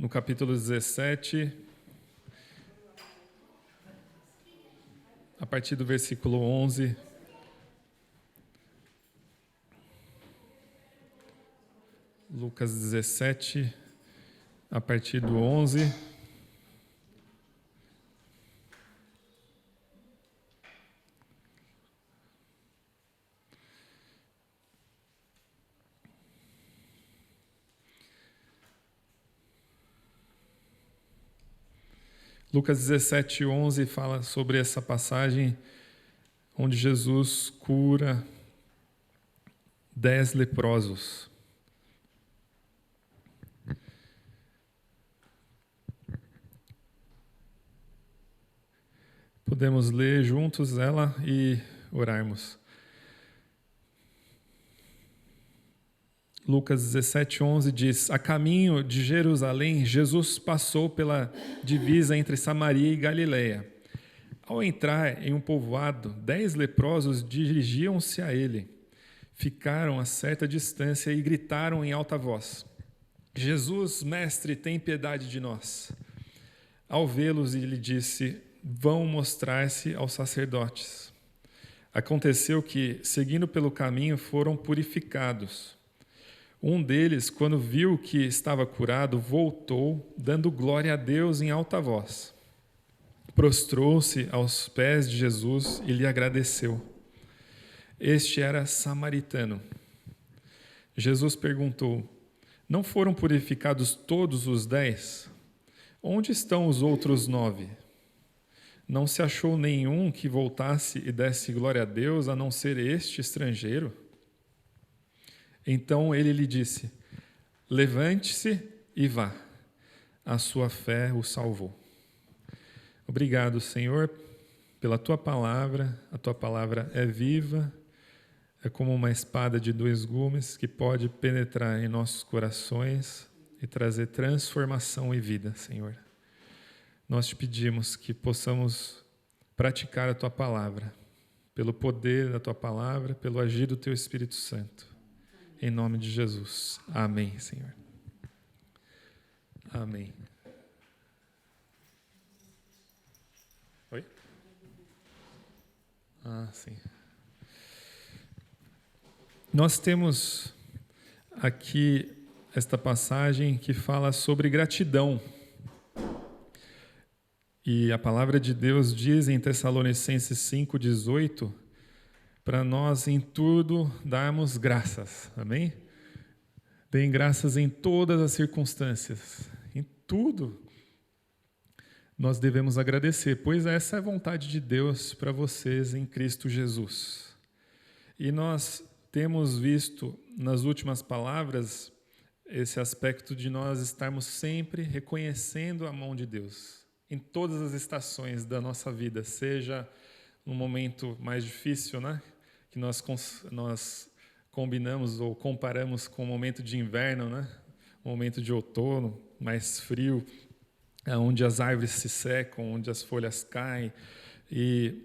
no capítulo 17, a partir do versículo 11. Lucas 17, a partir do 11. Lucas 17, 11 fala sobre essa passagem onde Jesus cura 10 leprosos. Podemos ler juntos ela e orarmos. Lucas 17, 11 diz: A caminho de Jerusalém, Jesus passou pela divisa entre Samaria e Galileia. Ao entrar em um povoado, 10 leprosos dirigiam-se a ele. Ficaram a certa distância e gritaram em alta voz: Jesus, mestre, tem piedade de nós. Ao vê-los, ele disse: Vão mostrar-se aos sacerdotes. Aconteceu que, seguindo pelo caminho, foram purificados. Um deles, quando viu que estava curado, voltou, dando glória a Deus em alta voz. Prostrou-se aos pés de Jesus e lhe agradeceu. Este era samaritano. Jesus perguntou: Não foram purificados todos os 10? Onde estão os outros 9? Não se achou nenhum que voltasse e desse glória a Deus, a não ser este estrangeiro? Então ele lhe disse: Levante-se e vá. A sua fé o salvou. Obrigado, Senhor, pela tua palavra. A tua palavra é viva, é como uma espada de 2 gumes que pode penetrar em nossos corações e trazer transformação e vida, Senhor. Nós te pedimos que possamos praticar a tua palavra, pelo poder da tua palavra, pelo agir do teu Espírito Santo. Em nome de Jesus. Amém, Senhor. Amém. Oi? Sim. Nós temos aqui esta passagem que fala sobre gratidão. E a palavra de Deus diz em Tessalonicenses 5,18, para nós em tudo darmos graças, amém? Deem graças em todas as circunstâncias, em tudo nós devemos agradecer, pois essa é a vontade de Deus para vocês em Cristo Jesus. E nós temos visto nas últimas palavras esse aspecto de nós estarmos sempre reconhecendo a mão de Deus, em todas as estações da nossa vida, seja no momento mais difícil, né? Que nós combinamos ou comparamos com o momento de inverno, né? O momento de outono, mais frio, onde as árvores se secam, onde as folhas caem. E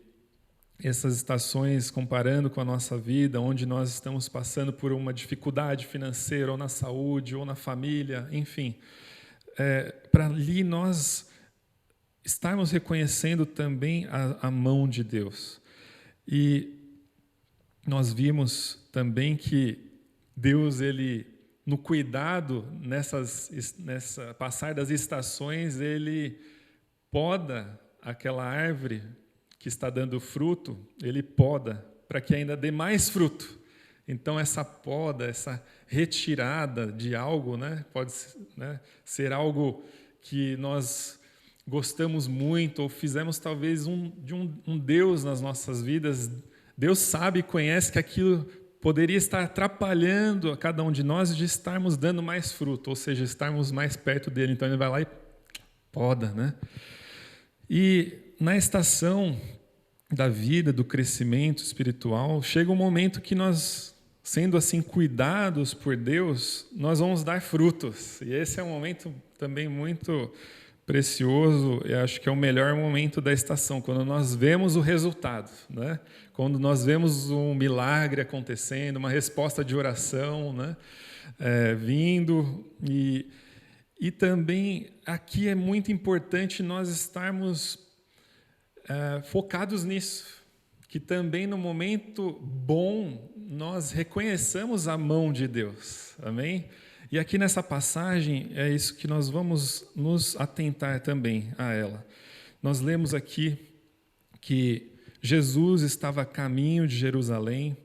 essas estações, comparando com a nossa vida, onde nós estamos passando por uma dificuldade financeira, ou na saúde, ou na família, enfim, para ali nós estarmos reconhecendo também a mão de Deus. E nós vimos também que Deus, ele, no cuidado, nessa passar das estações, ele poda aquela árvore que está dando fruto, ele poda para que ainda dê mais fruto. Então, essa poda, essa retirada de algo, né, pode, né, ser algo que nós gostamos muito, ou fizemos talvez de um Deus nas nossas vidas. Deus sabe e conhece que aquilo poderia estar atrapalhando a cada um de nós de estarmos dando mais fruto, ou seja, estarmos mais perto dele. Então ele vai lá e poda, né? E na estação da vida, do crescimento espiritual, chega um momento que nós, sendo assim cuidados por Deus, nós vamos dar frutos. E esse é um momento também muito precioso, eu acho que é o melhor momento da estação, quando nós vemos o resultado, né? Quando nós vemos um milagre acontecendo, uma resposta de oração, né? Vindo, E também aqui é muito importante nós estarmos focados nisso, que também no momento bom nós reconheçamos a mão de Deus, amém? E aqui nessa passagem é isso que nós vamos nos atentar também a ela. Nós lemos aqui que Jesus estava a caminho de Jerusalém,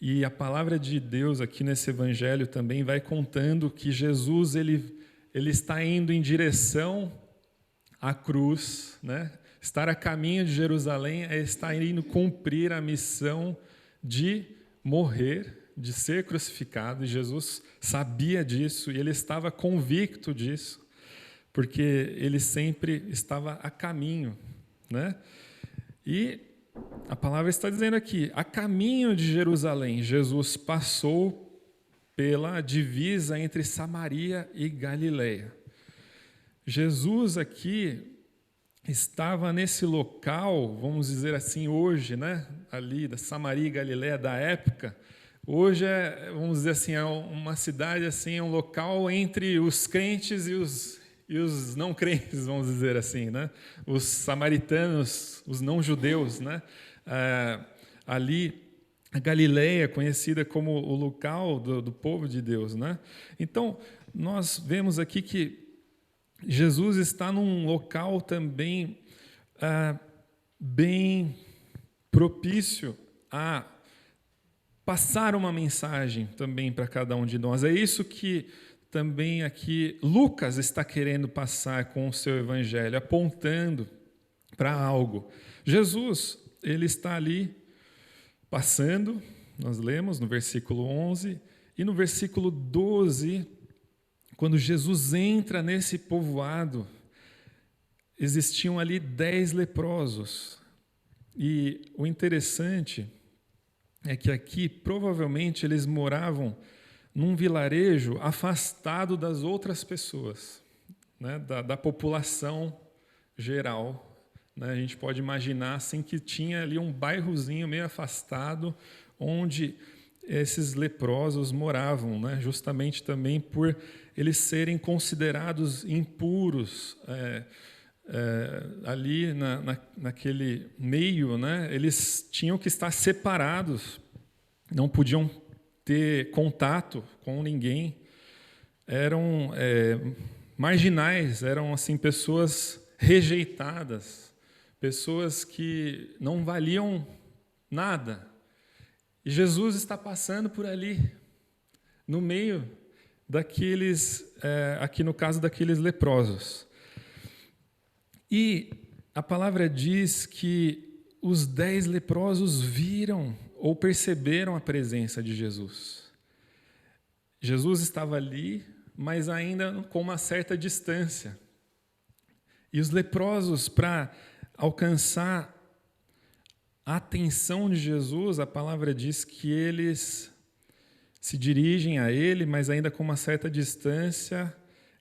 e a palavra de Deus aqui nesse evangelho também vai contando que Jesus ele está indo em direção à cruz, né? Estar a caminho de Jerusalém é estar indo cumprir a missão de morrer, de ser crucificado, e Jesus sabia disso, e ele estava convicto disso, porque ele sempre estava a caminho, né? E a palavra está dizendo aqui, a caminho de Jerusalém, Jesus passou pela divisa entre Samaria e Galileia. Jesus aqui estava nesse local, vamos dizer assim, hoje, né? Ali da Samaria e Galileia da época. Hoje vamos dizer assim, é uma cidade assim, é um local entre os crentes e os não crentes, vamos dizer assim, né? Os samaritanos, os não judeus, né? Ali a Galileia, conhecida como o local do povo de Deus, né? Então nós vemos aqui que Jesus está num local também bem propício a passar uma mensagem também para cada um de nós. É isso que também aqui Lucas está querendo passar com o seu evangelho, apontando para algo. Jesus, ele está ali passando, nós lemos no versículo 11, e no versículo 12, quando Jesus entra nesse povoado, existiam ali 10 leprosos. E o interessante é que aqui, provavelmente, eles moravam num vilarejo afastado das outras pessoas, né, da população geral. Né, a gente pode imaginar assim, que tinha ali um bairrozinho meio afastado, onde esses leprosos moravam, né, justamente também por eles serem considerados impuros. Ali naquele meio, né, eles tinham que estar separados, não podiam ter contato com ninguém, eram marginais, eram assim pessoas rejeitadas, pessoas que não valiam nada. E Jesus está passando por ali, no meio daqueles, aqui no caso daqueles leprosos. E a palavra diz que os 10 leprosos viram ou perceberam a presença de Jesus. Jesus estava ali, mas ainda com uma certa distância. E os leprosos, para alcançar a atenção de Jesus, a palavra diz que eles se dirigem a ele, mas ainda com uma certa distância,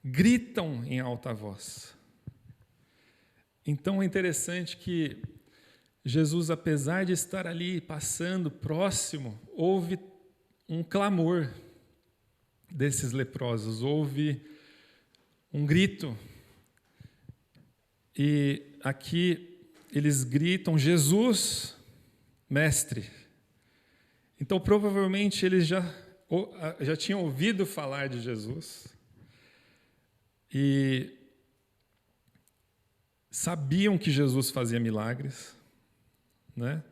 gritam em alta voz. Então é interessante que Jesus, apesar de estar ali passando próximo, houve um clamor desses leprosos, houve um grito. E aqui eles gritam: Jesus, mestre. Então provavelmente eles já tinham ouvido falar de Jesus e sabiam que Jesus fazia milagres, né?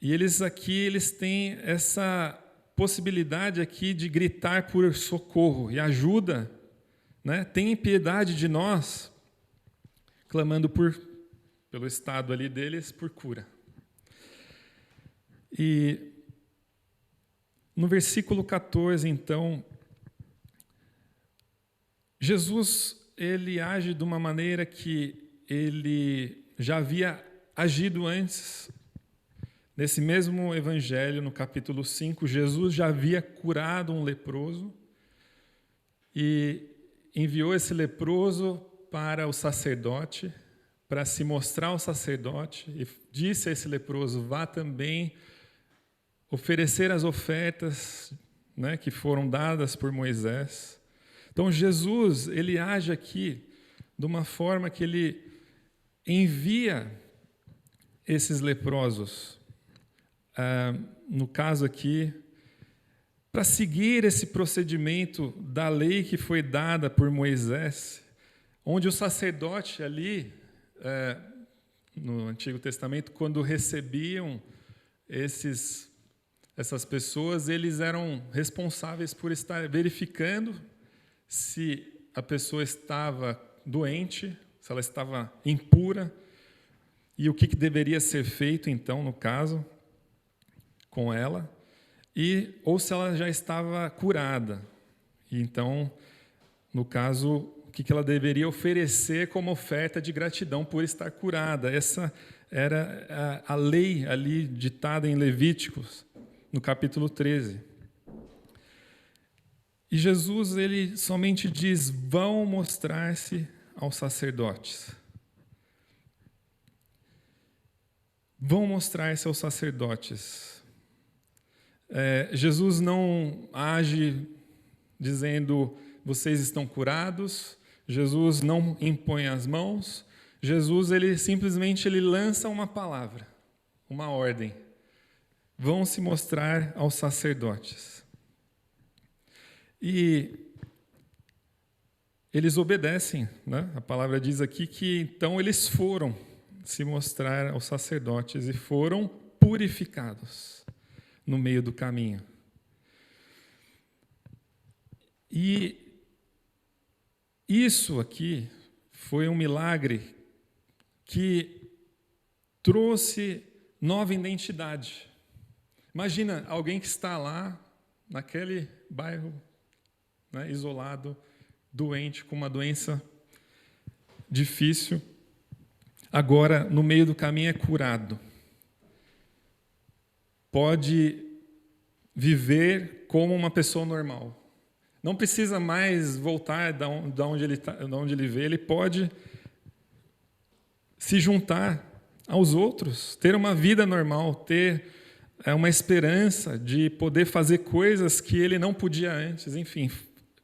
E eles têm essa possibilidade aqui de gritar por socorro e ajuda, né? Tenha piedade de nós, clamando pelo estado ali deles por cura. E no versículo 14, então, Jesus ele age de uma maneira que ele já havia agido antes. Nesse mesmo evangelho, no capítulo 5, Jesus já havia curado um leproso e enviou esse leproso para o sacerdote, para se mostrar ao sacerdote, e disse a esse leproso: vá também oferecer as ofertas, né, que foram dadas por Moisés. Então Jesus, ele age aqui de uma forma que ele envia esses leprosos, no caso aqui, para seguir esse procedimento da lei que foi dada por Moisés, onde o sacerdote ali, no Antigo Testamento, quando recebiam essas pessoas, eles eram responsáveis por estar verificando se a pessoa estava doente, se ela estava impura, e o que deveria ser feito, então, no caso, com ela, ou se ela já estava curada. E, então, no caso, o que ela deveria oferecer como oferta de gratidão por estar curada. Essa era a lei ali ditada em Levíticos, no capítulo 13. E Jesus, ele somente diz: vão mostrar-se aos sacerdotes. Vão mostrar-se aos sacerdotes. Jesus não age dizendo: vocês estão curados. Jesus não impõe as mãos. Jesus, ele simplesmente lança uma palavra, uma ordem. Vão se mostrar aos sacerdotes. E eles obedecem, né? A palavra diz aqui que então eles foram se mostrar aos sacerdotes e foram purificados no meio do caminho. E isso aqui foi um milagre que trouxe nova identidade. Imagina alguém que está lá, naquele bairro, né, isolado, doente, com uma doença difícil, agora, no meio do caminho, é curado. Pode viver como uma pessoa normal. Não precisa mais voltar de onde ele veio, ele pode se juntar aos outros, ter uma vida normal, ter uma esperança de poder fazer coisas que ele não podia antes. Enfim,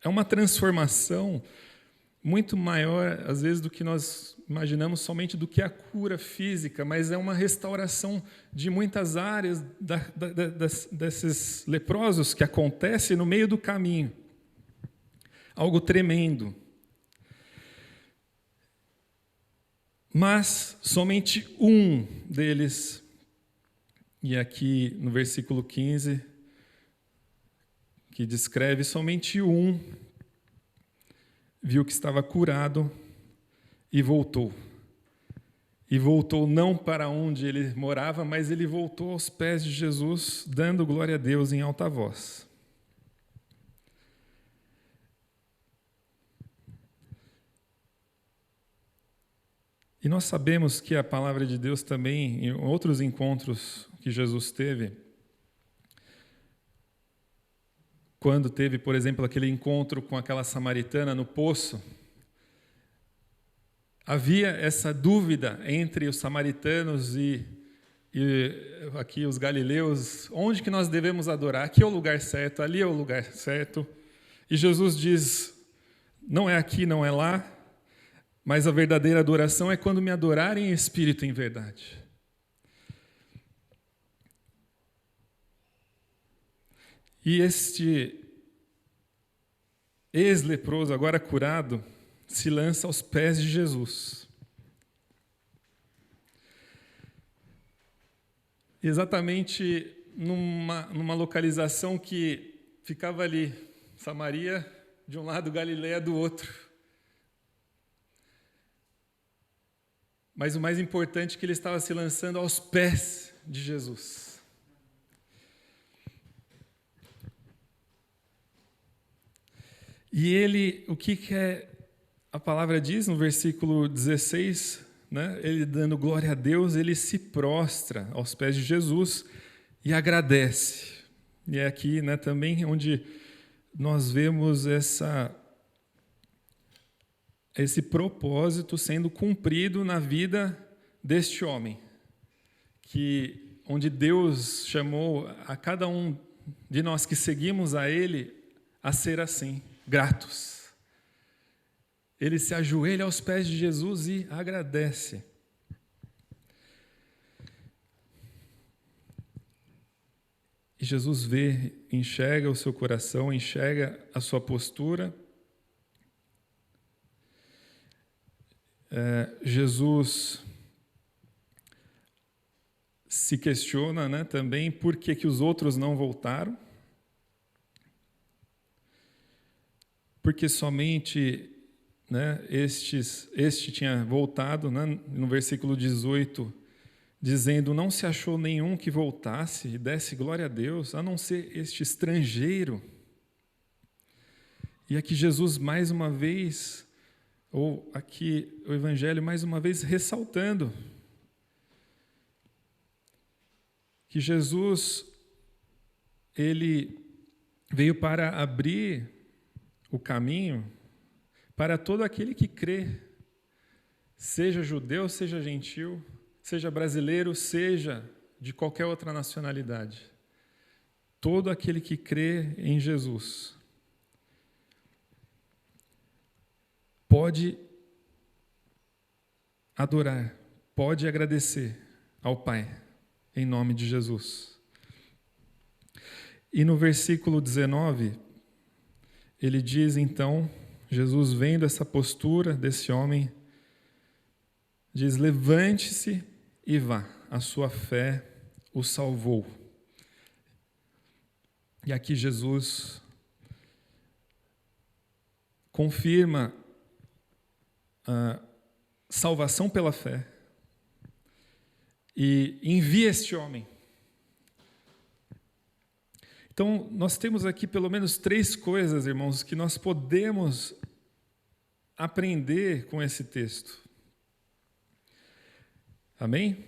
é uma transformação muito maior, às vezes, do que nós imaginamos, somente do que a cura física, mas é uma restauração de muitas áreas desses leprosos que acontece no meio do caminho. Algo tremendo. Mas somente um deles, e aqui no versículo 15, que descreve, somente um viu que estava curado e voltou. E voltou não para onde ele morava, mas ele voltou aos pés de Jesus, dando glória a Deus em alta voz. E nós sabemos que a palavra de Deus também, em outros encontros que Jesus teve, quando teve, por exemplo, aquele encontro com aquela samaritana no poço, havia essa dúvida entre os samaritanos e aqui os galileus: onde que nós devemos adorar? Aqui é o lugar certo, ali é o lugar certo. E Jesus diz: não é aqui, não é lá, mas a verdadeira adoração é quando me adorarem em espírito e em verdade. E este ex-leproso, agora curado, se lança aos pés de Jesus. Exatamente numa localização que ficava ali, Samaria de um lado, Galileia do outro. Mas o mais importante é que ele estava se lançando aos pés de Jesus. E ele, o que a palavra diz no versículo 16, né? Ele dando glória a Deus, ele se prostra aos pés de Jesus e agradece. E é aqui, né, também onde nós vemos esse propósito sendo cumprido na vida deste homem, onde Deus chamou a cada um de nós que seguimos a Ele a ser assim, gratos. ele se ajoelha aos pés de Jesus e agradece. E Jesus vê, enxerga o seu coração, enxerga a sua postura. Jesus se questiona, né, também por que os outros não voltaram. Porque somente, né, este tinha voltado, né, no versículo 18, dizendo, não se achou nenhum que voltasse e desse glória a Deus, a não ser este estrangeiro. E aqui Jesus mais uma vez, ou aqui o Evangelho mais uma vez ressaltando que Jesus, ele veio para abrir o caminho para todo aquele que crê, seja judeu, seja gentil, seja brasileiro, seja de qualquer outra nacionalidade. Todo aquele que crê em Jesus pode adorar, pode agradecer ao Pai, em nome de Jesus. E no versículo 19, ele diz então, Jesus vendo essa postura desse homem, diz, levante-se e vá, a sua fé o salvou. E aqui Jesus confirma a salvação pela fé e envia este homem. Então, nós temos aqui pelo menos 3 coisas, irmãos, que nós podemos aprender com esse texto. Amém?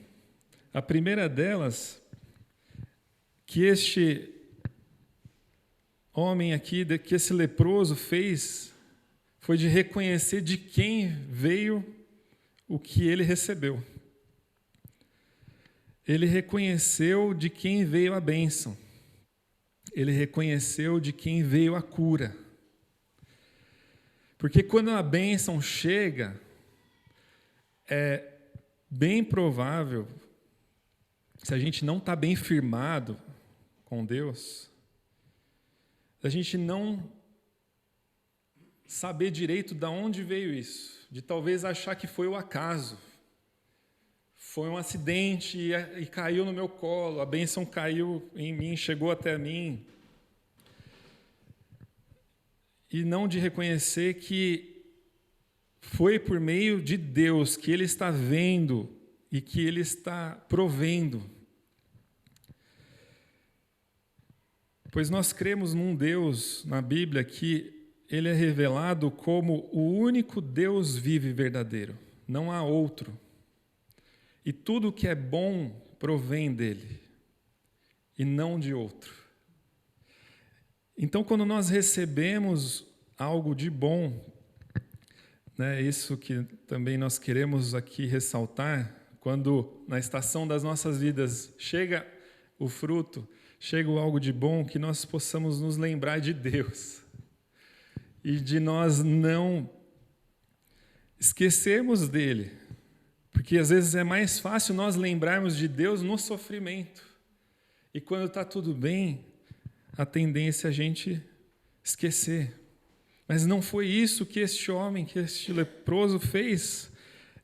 A primeira delas, que este homem aqui, que esse leproso fez, foi de reconhecer de quem veio o que ele recebeu. Ele reconheceu de quem veio a bênção. Ele reconheceu de quem veio a cura. Porque quando a bênção chega, é bem provável, se a gente não está bem firmado com Deus, a gente não saber direito de onde veio isso, de talvez achar que foi o acaso, foi um acidente e caiu no meu colo, a bênção caiu em mim, chegou até mim, e não de reconhecer que foi por meio de Deus que Ele está vendo e que Ele está provendo. Pois nós cremos num Deus, na Bíblia, que Ele é revelado como o único Deus vivo e verdadeiro. Não há outro. E tudo que é bom provém dEle, e não de outro. Então, quando nós recebemos algo de bom, né, isso que também nós queremos aqui ressaltar, quando na estação das nossas vidas chega o fruto, chega algo de bom, que nós possamos nos lembrar de Deus e de nós não esquecermos dele, porque às vezes é mais fácil nós lembrarmos de Deus no sofrimento, e quando está tudo bem, a tendência é a gente esquecer. Mas não foi isso que este homem, que este leproso fez.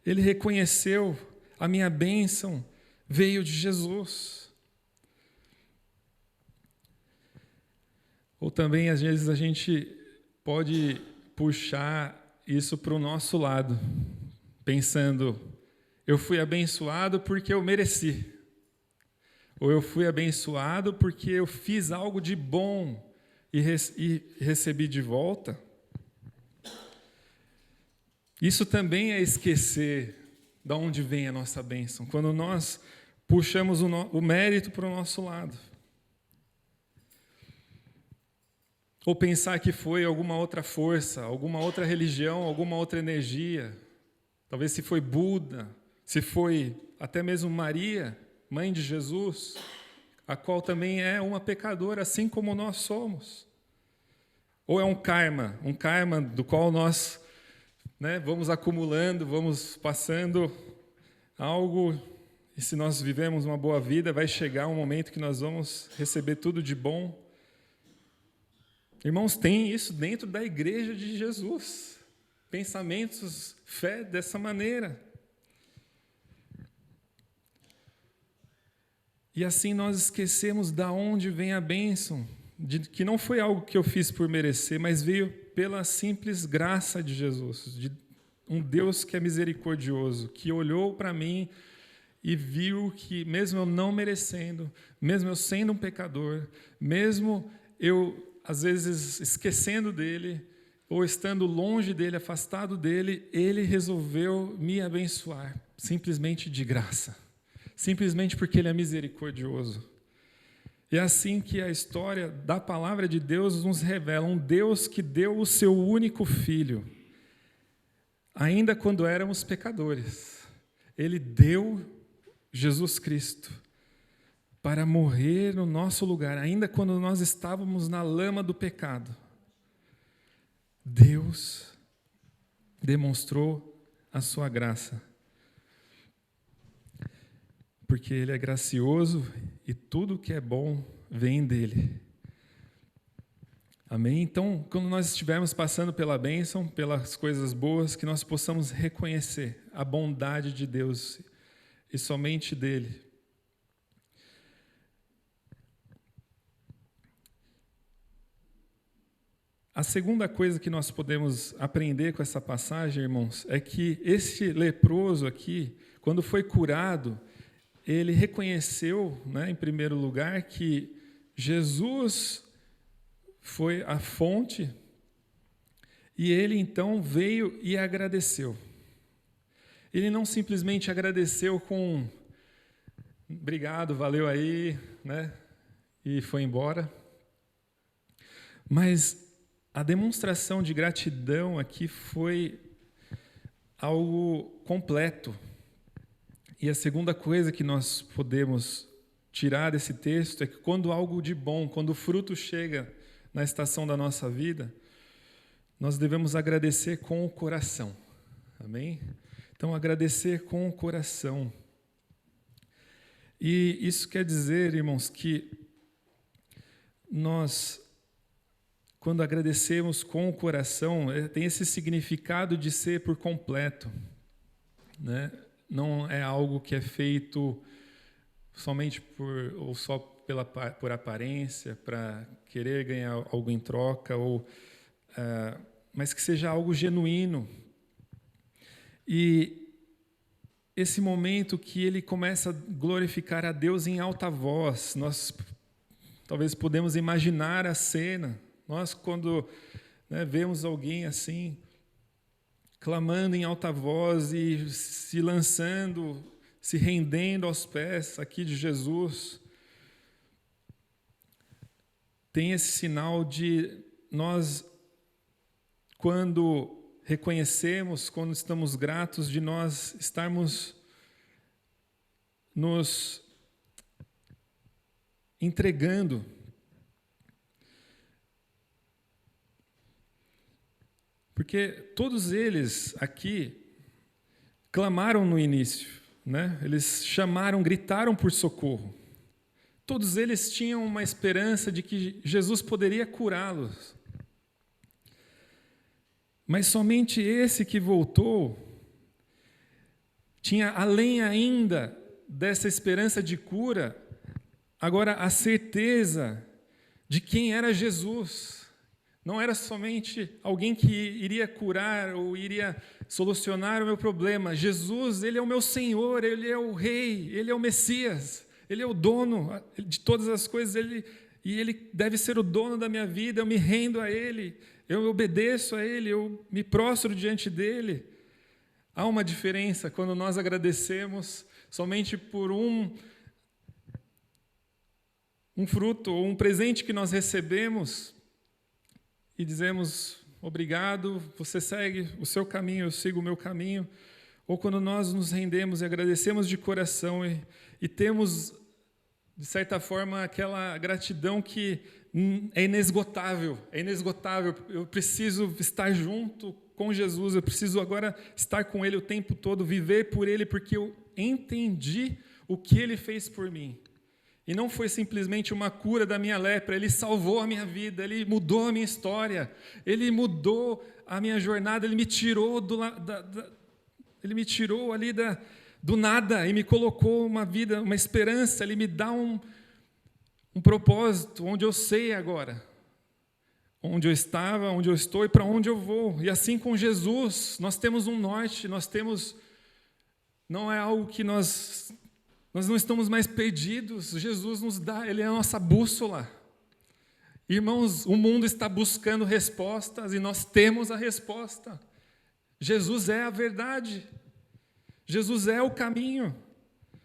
Ele reconheceu, a minha bênção veio de Jesus. Ou também, às vezes, a gente pode puxar isso para o nosso lado, pensando, eu fui abençoado porque eu mereci. Ou eu fui abençoado porque eu fiz algo de bom e recebi de volta. Isso também é esquecer de onde vem a nossa bênção, quando nós puxamos o mérito para o nosso lado. Ou pensar que foi alguma outra força, alguma outra religião, alguma outra energia. Talvez se foi Buda, se foi até mesmo Maria, mãe de Jesus, a qual também é uma pecadora, assim como nós somos. Ou é um karma do qual nós né, vamos acumulando, vamos passando algo, e se nós vivemos uma boa vida, vai chegar um momento que nós vamos receber tudo de bom. Irmãos, tem isso dentro da igreja de Jesus. Pensamentos, fé dessa maneira. E assim nós esquecemos de onde vem a bênção, de que não foi algo que eu fiz por merecer, mas veio pela simples graça de Jesus, de um Deus que é misericordioso, que olhou para mim e viu que, mesmo eu não merecendo, mesmo eu sendo um pecador, mesmo eu, às vezes, esquecendo dele, ou estando longe dele, afastado dele, ele resolveu me abençoar, simplesmente de graça. Simplesmente porque ele é misericordioso. E é assim que a história da palavra de Deus nos revela, um Deus que deu o seu único filho, ainda quando éramos pecadores. Ele deu Jesus Cristo para morrer no nosso lugar, ainda quando nós estávamos na lama do pecado. Deus demonstrou a sua graça. Porque Ele é gracioso e tudo que é bom vem dEle. Amém? Então, quando nós estivermos passando pela bênção, pelas coisas boas, que nós possamos reconhecer a bondade de Deus e somente dEle. A segunda coisa que nós podemos aprender com essa passagem, irmãos, é que esse leproso aqui, quando foi curado, ele reconheceu, né, em primeiro lugar, que Jesus foi a fonte, e ele então veio e agradeceu. Ele não simplesmente agradeceu com obrigado, valeu aí, né, e foi embora. Mas a demonstração de gratidão aqui foi algo completo. E a segunda coisa que nós podemos tirar desse texto é que quando algo de bom, quando o fruto chega na estação da nossa vida, nós devemos agradecer com o coração. Amém? Então, agradecer com o coração. E isso quer dizer, irmãos, que nós, quando agradecemos com o coração, tem esse significado de ser por completo, né? Não é algo que é feito somente ou só por aparência, para querer ganhar algo em troca, mas que seja algo genuíno. E esse momento que ele começa a glorificar a Deus em alta voz, nós talvez podemos imaginar a cena. Nós, quando, né, vemos alguém assim, clamando em alta voz e se lançando, se rendendo aos pés aqui de Jesus, tem esse sinal de nós, quando reconhecemos, quando estamos gratos, de nós estarmos nos entregando. Porque todos eles aqui clamaram no início, né? Eles chamaram, gritaram por socorro. Todos eles tinham uma esperança de que Jesus poderia curá-los. Mas somente esse que voltou tinha, além ainda dessa esperança de cura, agora a certeza de quem era Jesus. Não era somente alguém que iria curar ou iria solucionar o meu problema. Jesus, Ele é o meu Senhor, Ele é o Rei, Ele é o Messias, Ele é o dono de todas as coisas, e Ele deve ser o dono da minha vida. Eu me rendo a Ele, eu obedeço a Ele, eu me prostro diante dEle. Há uma diferença quando nós agradecemos somente por um fruto ou um presente que nós recebemos, e dizemos, obrigado, você segue o seu caminho, eu sigo o meu caminho. Ou quando nós nos rendemos e agradecemos de coração e temos, de certa forma, aquela gratidão que é inesgotável, é inesgotável. Eu preciso estar junto com Jesus, eu preciso agora estar com Ele o tempo todo, viver por Ele, porque eu entendi o que Ele fez por mim. E não foi simplesmente uma cura da minha lepra, Ele salvou a minha vida, Ele mudou a minha história, Ele mudou a minha jornada, Ele me tirou Ele me tirou ali do nada e me colocou uma vida, uma esperança, Ele me dá um propósito, onde eu sei agora, onde eu estava, onde eu estou e para onde eu vou. E assim com Jesus, nós temos um norte, não é algo que nós não estamos mais perdidos, Jesus nos dá, Ele é a nossa bússola. Irmãos, o mundo está buscando respostas e nós temos a resposta. Jesus é a verdade, Jesus é o caminho,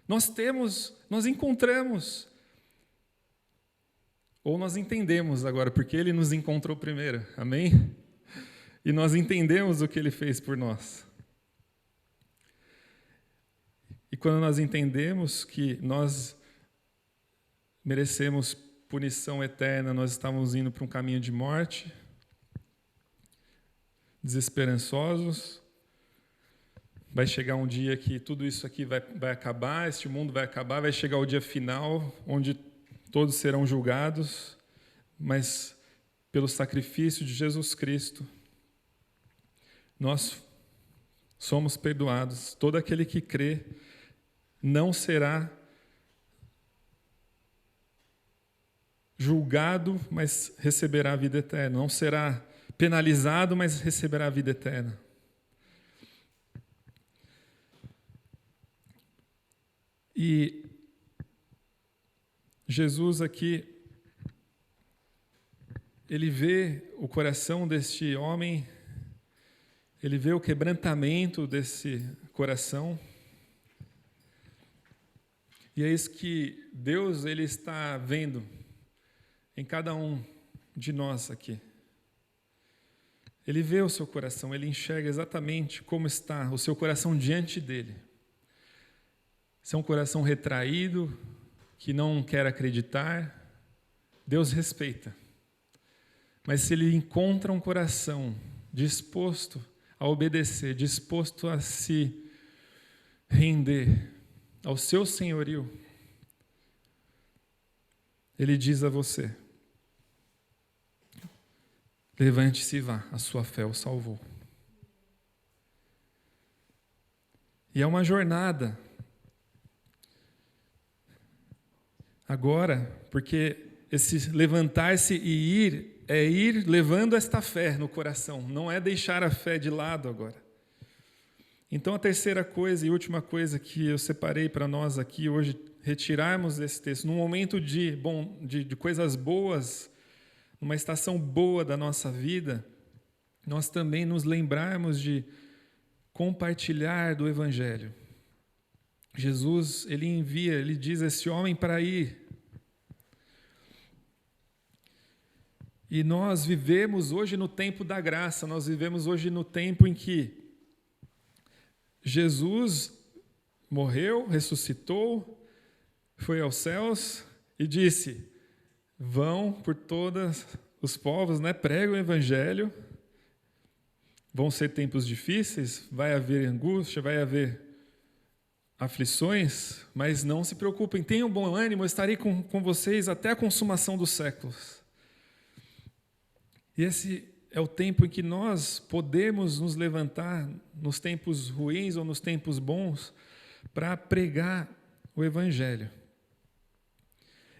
nós encontramos. Ou nós entendemos agora, porque Ele nos encontrou primeiro, amém? E nós entendemos o que Ele fez por nós. E quando nós entendemos que nós merecemos punição eterna, nós estávamos indo para um caminho de morte, desesperançosos, vai chegar um dia que tudo isso aqui vai acabar, este mundo vai acabar, vai chegar o dia final, onde todos serão julgados, mas pelo sacrifício de Jesus Cristo, nós somos perdoados. Todo aquele que crê não será julgado, mas receberá a vida eterna. Não será penalizado, mas receberá a vida eterna. E Jesus aqui, Ele vê o coração deste homem, Ele vê o quebrantamento desse coração, e é isso que Deus Ele está vendo em cada um de nós aqui. Ele vê o seu coração, Ele enxerga exatamente como está o seu coração diante dEle. Se é um coração retraído, que não quer acreditar, Deus respeita. Mas se Ele encontra um coração disposto a obedecer, disposto a se render ao seu senhorio, Ele diz a você: levante-se e vá, a sua fé o salvou. E é uma jornada. Agora, porque esse levantar-se e ir, é ir levando esta fé no coração, não é deixar a fé de lado agora. Então, a terceira coisa e última coisa que eu separei para nós aqui hoje, retirarmos desse texto, num momento de coisas boas, numa estação boa da nossa vida, nós também nos lembrarmos de compartilhar do Evangelho. Jesus, Ele diz a esse homem para ir. E nós vivemos hoje no tempo da graça, nós vivemos hoje no tempo em que Jesus morreu, ressuscitou, foi aos céus e disse: vão por todos os povos, preguem o Evangelho. Vão ser tempos difíceis, vai haver angústia, vai haver aflições, mas não se preocupem, tenham bom ânimo, eu estarei com vocês até a consumação dos séculos. E esse é o tempo em que nós podemos nos levantar nos tempos ruins ou nos tempos bons para pregar o Evangelho.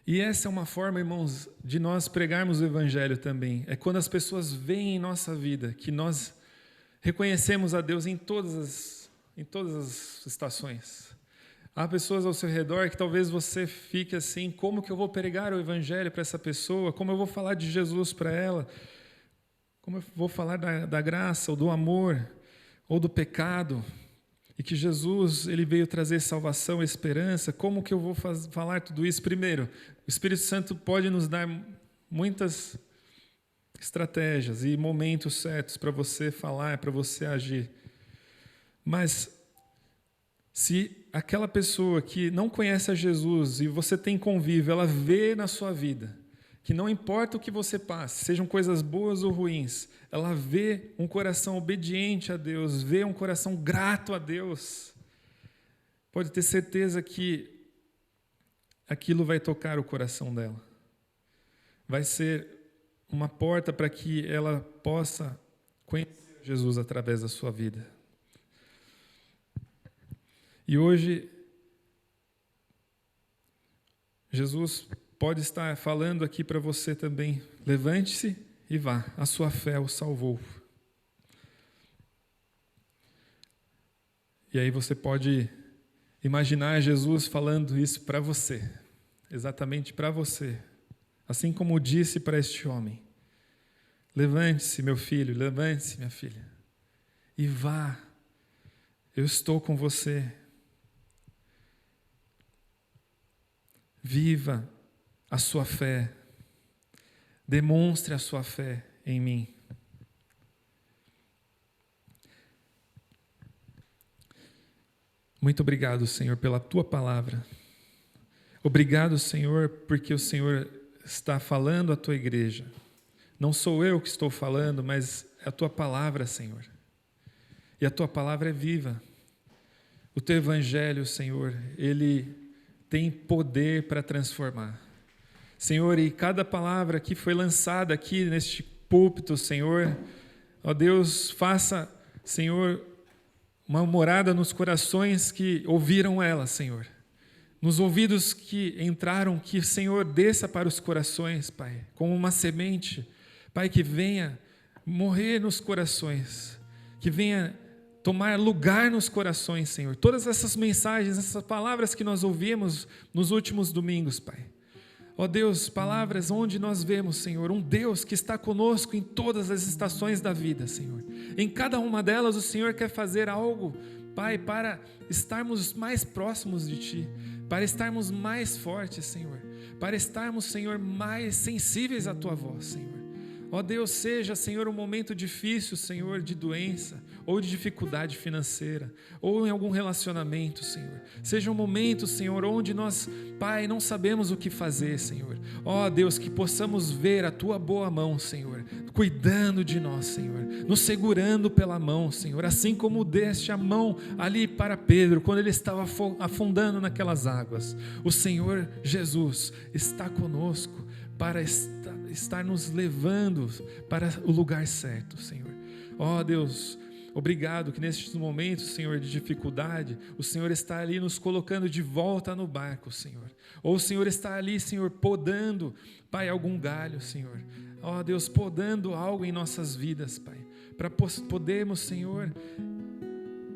E essa é uma forma, irmãos, de nós pregarmos o Evangelho também. É quando as pessoas veem em nossa vida que nós reconhecemos a Deus em todas as estações. Há pessoas ao seu redor que talvez você fique assim: como que eu vou pregar o Evangelho para essa pessoa? Como eu vou falar de Jesus para ela? Como eu vou falar da graça, ou do amor, ou do pecado? E que Jesus, Ele veio trazer salvação, esperança. Como que eu vou falar tudo isso? Primeiro, o Espírito Santo pode nos dar muitas estratégias e momentos certos para você falar, para você agir. Mas se aquela pessoa que não conhece a Jesus e você tem convívio, ela vê na sua vida que não importa o que você passe, sejam coisas boas ou ruins, ela vê um coração obediente a Deus, vê um coração grato a Deus, pode ter certeza que aquilo vai tocar o coração dela. Vai ser uma porta para que ela possa conhecer Jesus através da sua vida. E hoje, Jesus pode estar falando aqui para você também: levante-se e vá, a sua fé o salvou. E aí você pode imaginar Jesus falando isso para você, exatamente para você, assim como disse para este homem: levante-se, meu filho, levante-se, minha filha, e vá, eu estou com você. Viva a sua fé, demonstre a sua fé em mim. Muito obrigado, Senhor, pela tua palavra. Obrigado, Senhor, porque o Senhor está falando à tua igreja. Não sou eu que estou falando, mas é a tua palavra, Senhor. E a tua palavra é viva. O teu evangelho, Senhor, ele tem poder para transformar. Senhor, e cada palavra que foi lançada aqui neste púlpito, Senhor, ó Deus, faça, Senhor, uma morada nos corações que ouviram ela, Senhor. Nos ouvidos que entraram, que, Senhor, desça para os corações, Pai, como uma semente, Pai, que venha morrer nos corações, que venha tomar lugar nos corações, Senhor. Todas essas mensagens, essas palavras que nós ouvimos nos últimos domingos, Pai. Ó Deus, palavras onde nós vemos, Senhor, um Deus que está conosco em todas as estações da vida, Senhor. Em cada uma delas o Senhor quer fazer algo, Pai, para estarmos mais próximos de Ti, para estarmos mais fortes, Senhor, para estarmos, Senhor, mais sensíveis à Tua voz, Senhor. Ó Deus, seja, Senhor, um momento difícil, Senhor, de doença, ou de dificuldade financeira, ou em algum relacionamento, Senhor. Seja um momento, Senhor, onde nós, Pai, não sabemos o que fazer, Senhor. Ó Deus, que possamos ver a Tua boa mão, Senhor, cuidando de nós, Senhor, nos segurando pela mão, Senhor, assim como deste a mão ali para Pedro, quando ele estava afundando naquelas águas. O Senhor Jesus está conosco para estar nos levando para o lugar certo, Senhor. Ó Deus, obrigado que nestes momentos, Senhor, de dificuldade, o Senhor está ali nos colocando de volta no barco, Senhor. Ou o Senhor está ali, Senhor, podando, Pai, algum galho, Senhor. Ó Deus, podando algo em nossas vidas, Pai, para podermos, Senhor,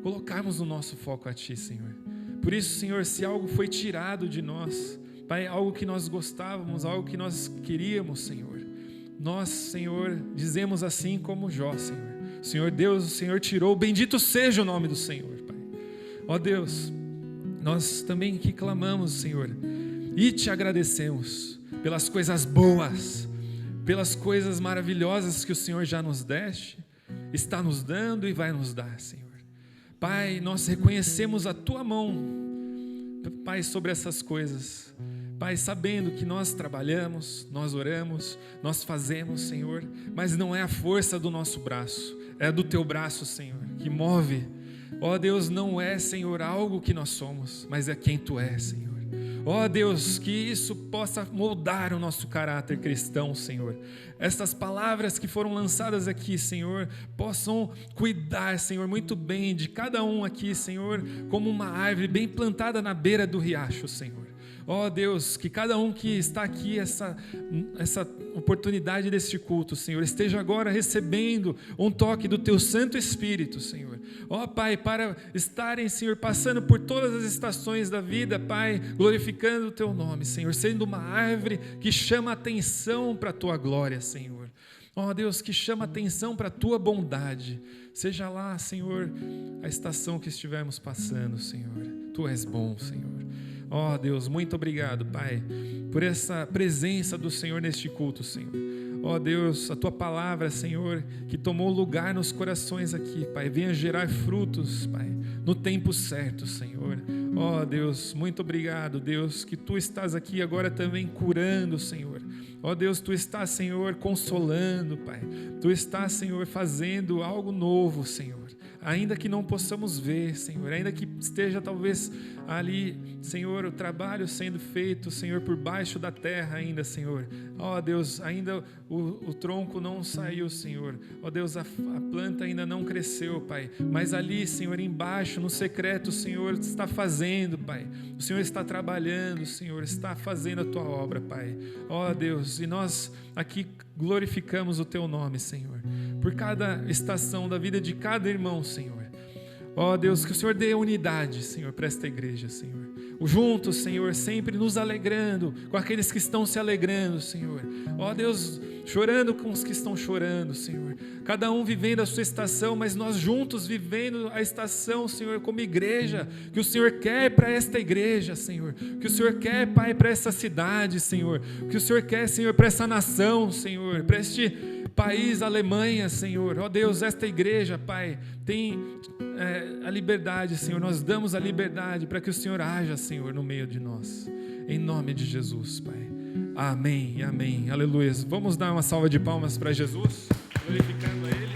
colocarmos o nosso foco a Ti, Senhor. Por isso, Senhor, se algo foi tirado de nós, Pai, algo que nós gostávamos, algo que nós queríamos, Senhor, nós, Senhor, dizemos assim como Jó, Senhor. Senhor Deus, o Senhor tirou, bendito seja o nome do Senhor, Pai. Ó Deus, nós também aqui clamamos, Senhor, e te agradecemos pelas coisas boas, pelas coisas maravilhosas que o Senhor já nos deste, está nos dando e vai nos dar, Senhor. Pai, nós reconhecemos a Tua mão, Pai, sobre essas coisas. Pai, sabendo que nós trabalhamos, nós oramos, nós fazemos, Senhor, mas não é a força do nosso braço, é do Teu braço, Senhor, que move. Ó Deus, não é, Senhor, algo que nós somos, mas é quem Tu és, Senhor. Ó Deus, que isso possa moldar o nosso caráter cristão, Senhor. Estas palavras que foram lançadas aqui, Senhor, possam cuidar, Senhor, muito bem de cada um aqui, Senhor, como uma árvore bem plantada na beira do riacho, Senhor. Ó Deus, que cada um que está aqui, essa oportunidade deste culto, Senhor, esteja agora recebendo um toque do Teu Santo Espírito, Senhor. Ó Pai, para estarem, Senhor, passando por todas as estações da vida, Pai, glorificando o Teu nome, Senhor, sendo uma árvore que chama atenção para a Tua glória, Senhor. Ó Deus, que chama atenção para a Tua bondade. Seja lá, Senhor, a estação que estivermos passando, Senhor. Tu és bom, Senhor. Ó Deus, muito obrigado, Pai, por essa presença do Senhor neste culto, Senhor. Ó Deus, a Tua palavra, Senhor, que tomou lugar nos corações aqui, Pai, venha gerar frutos, Pai, no tempo certo, Senhor. Ó Deus, muito obrigado, Deus, que Tu estás aqui agora também curando, Senhor. Ó Deus, Tu estás, Senhor, consolando, Pai. Tu estás, Senhor, fazendo algo novo, Senhor. Ainda que não possamos ver, Senhor, ainda que esteja talvez ali, Senhor, o trabalho sendo feito, Senhor, por baixo da terra ainda, Senhor. Ó Deus, ainda o tronco não saiu, Senhor. Ó Deus, a planta ainda não cresceu, Pai. Mas ali, Senhor, embaixo, no secreto, o Senhor está fazendo, Pai. O Senhor está trabalhando, o Senhor está fazendo a Tua obra, Pai. Ó Deus, e nós aqui glorificamos o Teu nome, Senhor, por cada estação da vida de cada irmão, Senhor. Ó Deus, que o Senhor dê unidade, Senhor, para esta igreja, Senhor. Juntos, Senhor, sempre nos alegrando com aqueles que estão se alegrando, Senhor. Ó Deus, chorando com os que estão chorando, Senhor. Cada um vivendo a sua estação, mas nós juntos vivendo a estação, Senhor, como igreja, que o Senhor quer para esta igreja, Senhor. Que o Senhor quer, Pai, para essa cidade, Senhor. Que o Senhor quer, Senhor, para essa nação, Senhor, para este país, Alemanha, Senhor. Ó Deus, esta igreja, Pai, tem a liberdade, Senhor. Nós damos a liberdade para que o Senhor haja, Senhor, no meio de nós. Em nome de Jesus, Pai. Amém, amém, aleluia. Vamos dar uma salva de palmas para Jesus, glorificando a Ele.